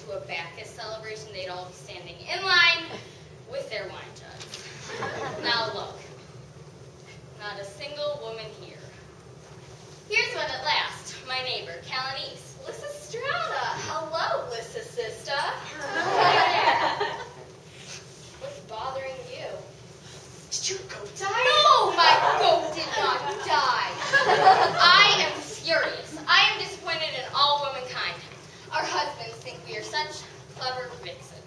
to a Bacchus celebration, they'd all be standing in line with their wine jugs. Now look, not a single woman here. Here's one at last, my neighbor, Callanese. Lysistrata. Hello, Lysis-sister. What's bothering you? Did your goat die? No, my goat did not die. I am furious. I am disappointed in all womankind. Our husbands think we are such clever vixens.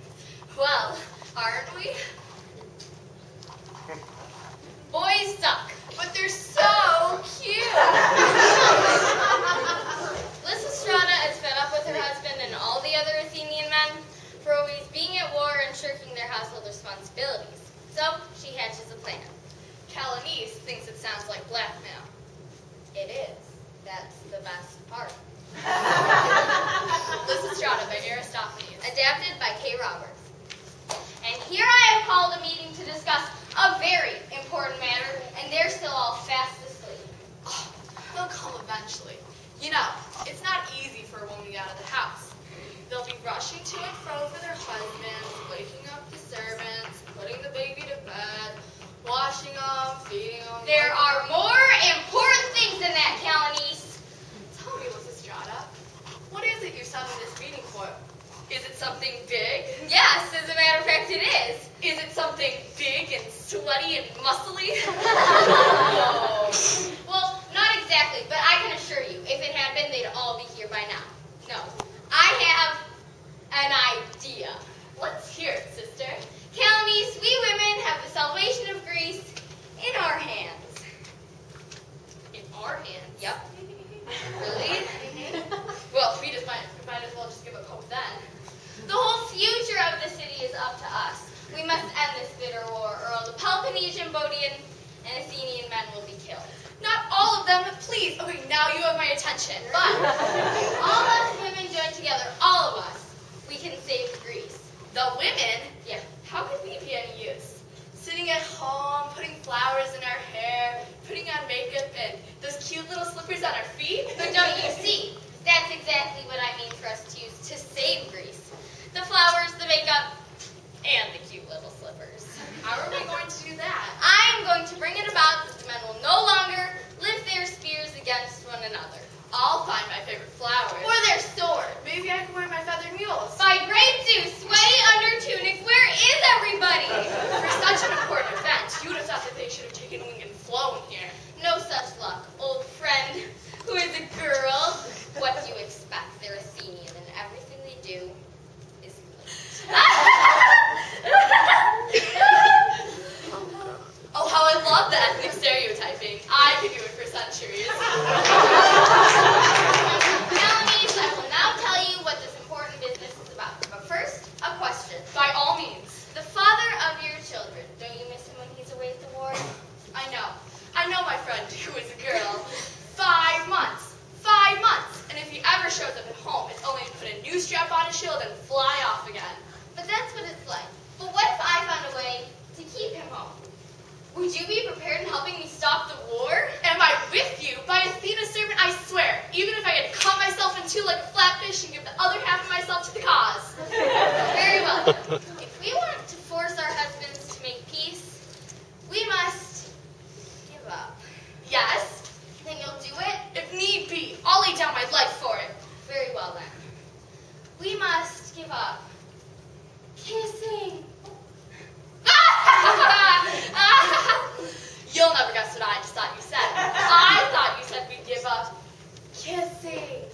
Well, aren't we? Boys suck. But they're so cute. Lysistrata is fed up with her husband and all the other Athenian men for always being at war and shirking their household responsibilities. So she hatches a plan. Callanese thinks it sounds like blackmail. It is. That's the best part. Lysistrata by Aristophanes. Adapted by K. Roberts. And here I have called a meeting to discuss a very important matter, and they're still all fast asleep. Oh, they'll come eventually. You know, it's not easy for a woman to get out of the house. They'll be rushing to and fro for their husbands, waking up the servants, putting the baby to bed, washing them, feeding them. There are more important things than that, Callanese. Tell me, Lysistrata, what is it you're summoning this meeting for? Is it something big? Yes, as a matter of fact, it is. Is it something big and sweaty and muscly? No. Well, not exactly, but I can assure you, if it had been, they'd all be here by now. No, I have an idea. Let's hear it, sister. Callanese, we women have the salvation of Greece in our hands. In our hands? Yep. Really? Well, we just might as well just give up hope then. The whole future of the city is up to us. We must end this bitter war, or all the Peloponnesian, Bodian, and Athenian men will be killed. Not all of them, but please. Okay, now you have my attention. But all us women join together, all of us, we can save Greece. The women? Yeah. How could we be any use? Sitting at home, putting flowers in our hair, putting on makeup, and those cute little slippers on our feet? But don't you see? That's exactly what I mean for us to use to save Greece. The flowers, the makeup, and the cute little slippers. How are we going to do that? I am going to bring it about that the men will no longer lift their spears against one another. I'll find my favorite flowers. Or their sword. Maybe I can wear my feathered mules. By great Zeus, sweaty under tunic, where is everybody? For such an important event, you would have thought that they should have taken wing and flown here. No such luck, old friend, who is a girl. What do you expect? They're Athenian, and everything they do is good. Oh, how I love the ethnic stereotyping. I could do it for centuries. Callanese, I will now tell you what this important business is about. But first, a question. By all means. The father of your children, don't you miss him when he's away at the war? I know my friend who is a girl. 5 months. 5 months. And if he ever shows up at home, it's only to put a new strap on his shield and fly off again. But that's what it's like. But what if I found a way to keep him home? Would you be prepared in helping me stop the war? Am I with you? By Athena's servant, I swear. Even if I had to cut myself in two like a flatfish and give the other half of myself to the cause. Very well. If we want to force our husbands to make peace, we must give up. Yes? Then you'll do it? If need be, I'll lay down my life for it. Very well then. We must give up kissing. You'll never guess what I just thought you said. I thought you said we'd give up kissing.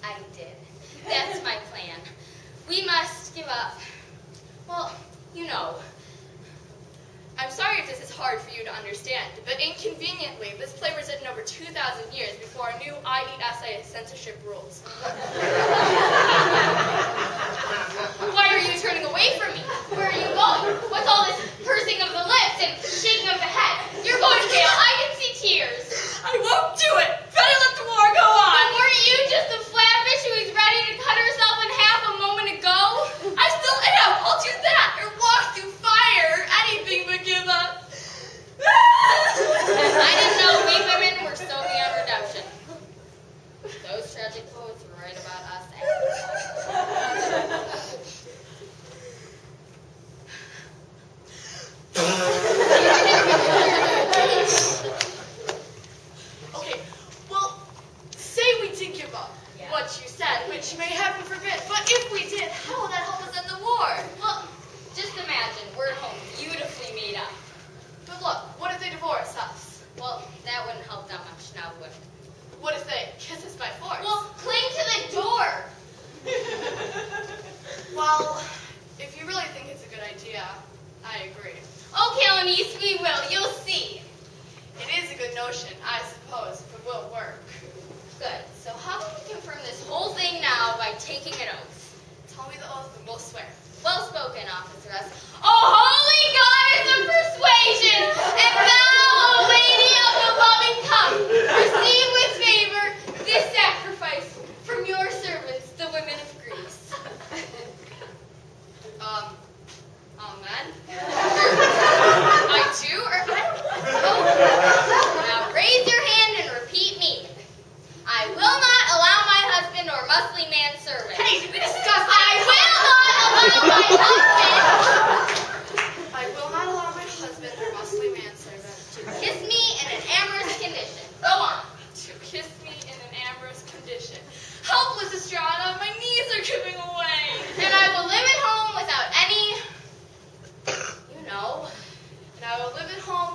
I did. That's my plan. We must give up. Well, you know. I'm sorry if this is hard for you to understand, but inconveniently, this play was written over 2,000 years before our new IESA censorship rules. Why are you turning away from me? Where are you going? What's all this pursing of the lips and shaking of the head? You're going to jail. I can see tears. I won't do it. Better let the war go on. But weren't you just the flatfish who was ready to cut herself in half a moment ago? I still am. I'll do that or walk through fire or anything but give up. I didn't know we women were so beyond redemption. Those tragic poets were right about us.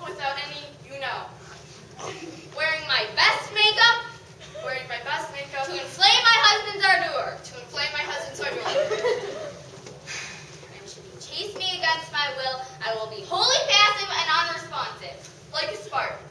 without any you-know. Wearing my best makeup Wearing my best makeup to inflame my husband's ardor. to inflame my husband's ardor. And should he chase me against my will, I will be wholly passive and unresponsive. Like a Spartan.